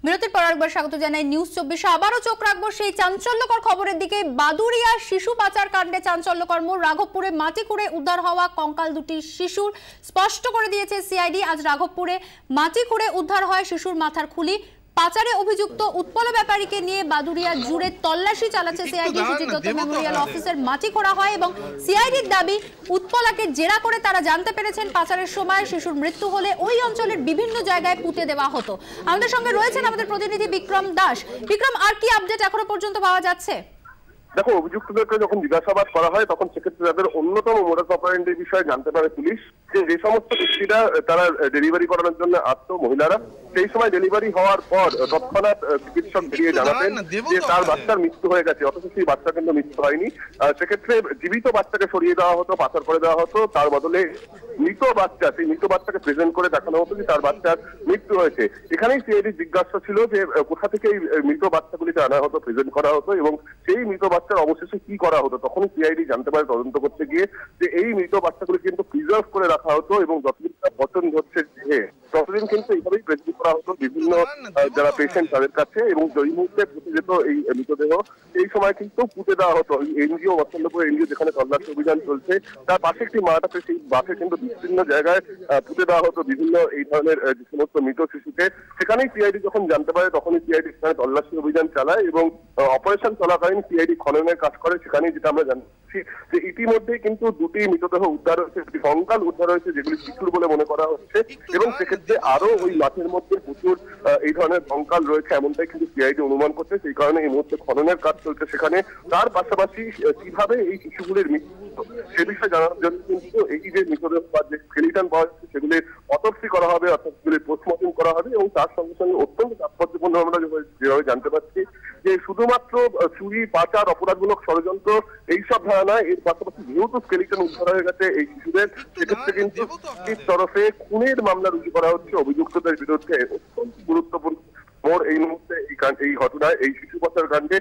বিরতির পর আরেকবার স্বাগত জানাই নিউজ 24। আবারও চোখ রাখবো সেই চাঞ্চল্যকর খবরের দিকে। বাদুড়িয়া শিশু পাচার কাণ্ডে চাঞ্চল্যকর মোড়। রাঘবপুরে মাটি খুঁড়ে উদ্ধার হওয়া কঙ্কাল দুটি শিশুর। স্পষ্ট করে দিয়েছে সিআইডি, আজ রাঘবপুরে মাটি খুঁড়ে উদ্ধার হয় শিশুর মাথার খুলি। পাচারে অভিযুক্ত উৎপল ব্যাপারীকে নিয়ে বাদুড়িয়া জুড়ে তল্লাশি চালাচ্ছে সিআইডি। সুচিত্র মেমোরিয়াল অফিসের মাটি খোঁড়া হয় এবং সিআইডির দাবি উৎপলাকে জেরা করে তারা জানতে পেরেছেন পাচারের সময় শিশুর মৃত্যু হলে ওই অঞ্চলের বিভিন্ন জায়গায় পুঁতে দেওয়া হতো। আমাদের সঙ্গে রয়েছেন আমাদের প্রতিনিধি বিক্রম দাস। বিক্রম, আর কি আপডেট এখনো পর্যন্ত পাওয়া যাচ্ছে? দেখো, অভিযুক্তদেরকে যখন জিজ্ঞাসাবাদ করা হয় তখন সেক্ষেত্রে তাদের অন্যতম মোডাস অপারেন্ডির বিষয়ে জানতে পারে পুলিশ যে সমস্ত ব্যক্তিরা তারা ডেলিভারি করানোর জন্য আসতো মহিলারা, সেই সময় ডেলিভারি হওয়ার পর তৎক্ষণাৎ চিকিৎসক বেরিয়ে জানাতেন যে তার বাচ্চার মৃত্যু হয়ে গেছে, অথচ সেই বাচ্চা কিন্তু মৃত্যু হয়নি। সেক্ষেত্রে জীবিত বাচ্চাকে সরিয়ে দেওয়া হতো, পাচার করে দেওয়া হতো, তার বদলে মৃত বাচ্চা, সেই মৃত বাচ্চাকে প্রেজেন্ট করে দেখানো হতো যে তার বাচ্চার মৃত্যু হয়েছে। এখানেই সিআইডি জিজ্ঞাসা ছিল যে কোথা থেকে এই মৃত বাচ্চাগুলিকে আনা হতো, প্রেজেন্ট করা হতো এবং সেই মৃত বাচ্চার অবশেষে কি করা হতো। তখনই সিআইডি জানতে পারে তদন্ত করতে গিয়ে যে এই মৃত বাচ্চাগুলি কিন্তু প্রিজার্ভ করে রাখা হতো এবং যতদিন পতন ঘটছে ততদিন কিন্তু এইভাবেই প্রেজেন্ট করা হতো বিভিন্ন যারা পেশেন্ট তাদের কাছে, এবং যেই মুহূর্তে পুঁতে যেত এই মৃতদেহ এই সময় কিন্তু পুঁতে দেওয়া হতো। এনজিও মতলবপুর এনজিও যেখানে তল্লাশি অভিযান চলছে তার পাশে একটি মাঠ আছে, সেই মাঠে কিন্তু বিভিন্ন জায়গায় পুঁতে দেওয়া হতো বিভিন্ন এই ধরনের যে সমস্ত মৃত শিশুকে। সেখানেই সিআইডি যখন জানতে পারে তখনই সিআইডি সেখানে তল্লাশি অভিযান চালায় এবং অপারেশন চলাকালীন সিআইডি খননের কাজ করে। সেখানেই যেটা আমরা জানছি যে ইতিমধ্যেই কিন্তু দুটি মৃতদেহ উদ্ধার হয়েছে, দুটি কঙ্কাল উদ্ধার হয়েছে যেগুলি শিশুর বলে মনে করা হচ্ছে, এবং সেক্ষেত্রে আরো ওই মাঠের মধ্যে প্রচুর এই ধরনের কঙ্কাল রয়েছে এমনটাই কিন্তু সিআইডি অনুমান করছে। সেই কারণে এই মুহূর্তে খননের কাজ চলছে সেখানে। তার পাশাপাশি কিভাবে এই শিশুগুলির মৃত্যু সে বিষয়ে জানার জন্য কিন্তু এই যে মৃতদেহ বা যে স্কেলিটন পাওয়া যাচ্ছে সেগুলির অটোপসি করা হবে, অর্থাৎ সেগুলির পোস্টমর্টম করা হবে, এবং তার সঙ্গে সঙ্গে অত্যন্ত তাৎপর্যপূর্ণ আমরা যেভাবে জানতে পারছি যে শুধুমাত্র চুরি, পাচার, অপরাধমূলক ষড়যন্ত্র এইসব ধারণা, এর পাশাপাশি যেহেতু স্কেলিটন উদ্ধার হয়ে গেছে এই শিশুদের, সেক্ষেত্রে কিন্তু তরফে খুনের মামলা রুজু করা হচ্ছে অভিযুক্তদের বিরুদ্ধে। অত্যন্ত গুরুত্বপূর্ণ মোড় এই মুহূর্তে এই ঘটনায়, এই শিশু পাচার কাণ্ডে।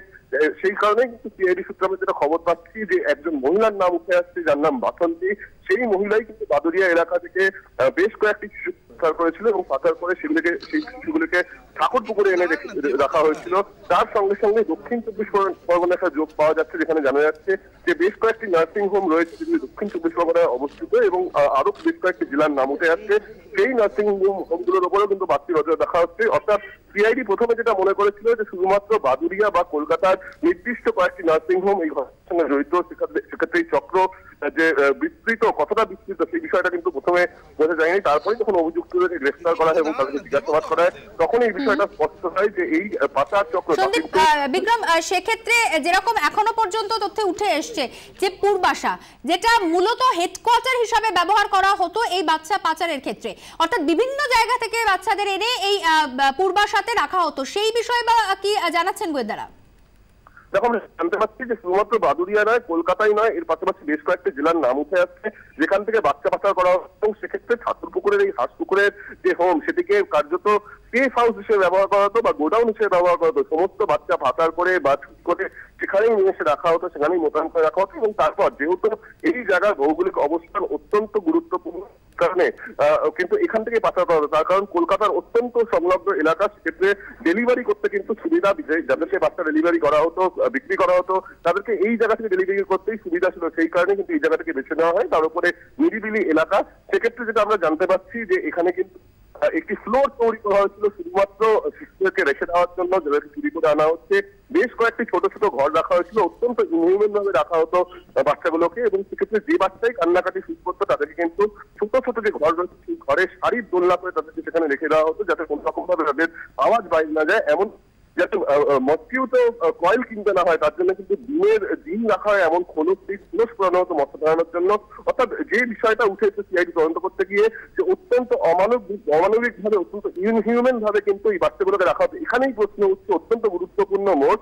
সেই কারণে কিন্তু সিআইডি সূত্রে আমরা যেটা খবর পাচ্ছি যে একজন মহিলার নাম উঠে আসছে যার নাম বাসন্তী। সেই মহিলাই কিন্তু বাদুড়িয়া এলাকা থেকে বেশ কয়েকটি শিশু পাচার করেছিল এবং পাচার করে সেই শিশুগুলিকে ঠাকুর পুকুরে এনে রাখা হয়েছিল। তার সঙ্গে সঙ্গে দক্ষিণ 24 পরগনার একটা যোগ পাওয়া যাচ্ছে, যেখানে জানা যাচ্ছে যে বেশ কয়েকটি নার্সিং হোম রয়েছে যেগুলি দক্ষিণ 24 পরগনায় অবস্থিত, এবং আরো বেশ কয়েকটি জেলার নাম উঠে আসছে। সেই নার্সিং হোমগুলোর উপরেও কিন্তু বাড়তি নজর দেখা হচ্ছে। অর্থাৎ সিআইডি প্রথমে যেটা মনে করেছিল যে শুধুমাত্র বাদুড়িয়া বা কলকাতার নির্দিষ্ট কয়েকটি নার্সিং হোম এই ঘটনার সঙ্গে জড়িত, সেক্ষেত্রে এই চক্র যে বিস্তৃত, কতটা বিস্তৃত সেই বিষয়টা কিন্তু প্রথমে বোঝা যায়নি। তারপরে যখন অভিযুক্তদেরকে গ্রেফতার করা হয় এবং তাদেরকে জিজ্ঞাসাবাদ করা হয় তখন এই বিষয়টা স্পষ্ট হয় যে এই পাচার চক্র। বিক্রম, সেক্ষেত্রে যেরকম এখনো পর্যন্ত তথ্যে উঠে এসছে যে পূর্বাশা, যেটা মূলত হেডকোয়ার্টার হিসাবে ব্যবহার করা হতো এই বাচ্চা পাচারের ক্ষেত্রে, অর্থাৎ বিভিন্ন জায়গা থেকে বাচ্চাদের এনে এই পূর্বাশাতে রাখা হতো, সেই বিষয়ে বা কি জানাচ্ছেন গোয়েন্দারা? দেখো, আমরা জানতে পারছি যে শুধুমাত্র বাদুড়িয়া নয়, কলকাতায় নয়, এর পাশাপাশি বেশ কয়েকটি জেলার নাম উঠে আসছে যেখান থেকে বাচ্চা পাচার করা হয়, এবং সেক্ষেত্রে ঠাকুরপুকুরের এই হাঁসপুকুরের যে হোম সেটিকে কার্যত সেফ হাউস হিসেবে ব্যবহার করা হতো বা গোডাউন হিসেবে ব্যবহার করা হতো। সমস্ত বাচ্চা পাচার করে বা চুরি করে সেখানেই নিয়ে এসে রাখা হতো, সেখানেই মোতায়েন করে রাখা হতো, এবং তারপর যেহেতু এই জায়গার ভৌগোলিক অবস্থান অত্যন্ত গুরুত্বপূর্ণ কারণে কিন্তু এখান থেকে পাচার করা হতো। তার কারণ কলকাতার অত্যন্ত সংলগ্ন এলাকা, সেক্ষেত্রে ডেলিভারি করতে কিন্তু সুবিধা, যাদেরকে বাচ্চা ডেলিভারি করা হতো, বিক্রি করা হতো, তাদেরকে এই জায়গা থেকে ডেলিভারি করতেই সুবিধা ছিল। সেই কারণে কিন্তু এই জায়গা থেকে বেছে নেওয়া হয়, তার উপরে নিরিবিলি এলাকা। সেক্ষেত্রে যেটা আমরা জানতে পারছি যে এখানে কিন্তু একটি ফ্লোর তৈরি করা হয়েছিল শুধুমাত্র শিশুদেরকে রেখে দেওয়ার জন্য, যাদেরকে চুরি করে আনা হচ্ছে। বেশ কয়েকটি ছোট ছোট ঘর রাখা হয়েছিল, অত্যন্ত ইনহিউম্যান ভাবে রাখা হতো বাচ্চাগুলোকে, এবং সেক্ষেত্রে যে বাচ্চাই কান্নাকাটি শুরু করতো তাদেরকে কিন্তু ছোট ছোট যে ঘর রয়েছে সেই ঘরে শাড়ির দোলনা করে তাদেরকে সেখানে রেখে দেওয়া হতো, যাতে কোনো রকম ভাবে তাদের আওয়াজ বাইরে না যায়, এমন যাতে মস্কিউটো কয়েল কিনতে না হয় তার জন্য কিন্তু ডিম রাখা হয়, এমন খোলস পুরানো হতো মৎস্য ধরানোর জন্য। অর্থাৎ যে বিষয়টা উঠে এসে সিআইডি তদন্ত করতে গিয়ে যে অত্যন্ত অমানবিক ভাবে, অত্যন্ত ইনহিউম্যান ভাবে কিন্তু এই বাচ্চাগুলোকে রাখা হতো। এখানেই প্রশ্ন উঠছে, অত্যন্ত গুরুত্বপূর্ণ মোড়,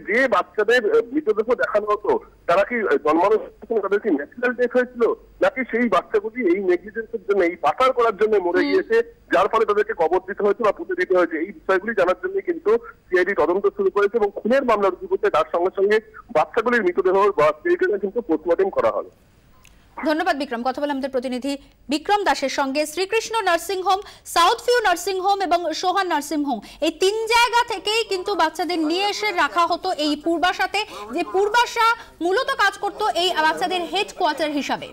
যে বাচ্চাদের মৃতদেহ দেখানো হতো তারা কি জন্মানোর তাদের কি ন্যাচারাল ডেথ হয়েছিল, নাকি সেই বাচ্চাগুলি এই নেগলিজেন্সের জন্য, এই পাচার করার জন্য মরে গিয়েছে, যার ফলে তাদেরকে কবর দিতে হয়েছে বা পুঁতে দিতে হয়েছে। এই বিষয়গুলি জানার জন্য কিন্তু সিআইডি তদন্ত শুরু করেছে এবং খুনের মামলা রুজু করতে তার সঙ্গে সঙ্গে বাচ্চাগুলির মৃতদেহ বা স্কেলিটন কিন্তু পোস্টমর্টম করা হবে। ধন্যবাদ বিক্রম। কথা বলে আমাদের প্রতিনিধি বিক্রম দাসের সঙ্গে। Shrikrishna nursing home, South View nursing home এবং সোহান নার্সিং হোম, এই 3 জায়গা থেকেই কিন্তু বাচ্চাদের নিয়ে এসে রাখা হতো এই পূর্বাশাতে, যে পূর্বাশা মূলত কাজ করত এই বাচ্চাদের হেডকোয়ার্টার হিসাবে।